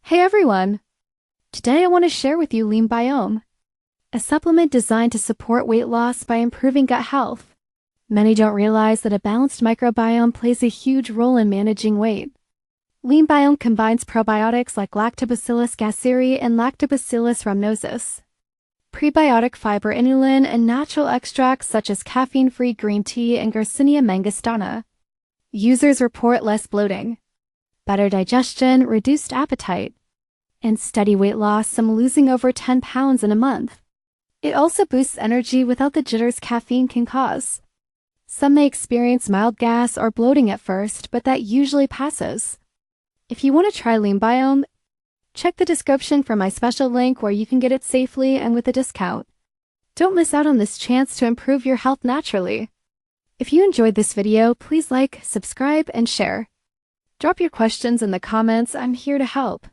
Hey everyone! Today I want to share with you LeanBiome, a supplement designed to support weight loss by improving gut health. Many don't realize that a balanced microbiome plays a huge role in managing weight. LeanBiome combines probiotics like Lactobacillus gasseri and Lactobacillus rhamnosus, prebiotic fiber inulin, and natural extracts such as caffeine-free green tea and Garcinia mangostana. Users report less bloating, better digestion, reduced appetite, and steady weight loss, some losing over 10 pounds in a month. It also boosts energy without the jitters caffeine can cause. Some may experience mild gas or bloating at first, but that usually passes. If you want to try LeanBiome, check the description for my special link where you can get it safely and with a discount. Don't miss out on this chance to improve your health naturally. If you enjoyed this video, please like, subscribe, and share. Drop your questions in the comments. I'm here to help.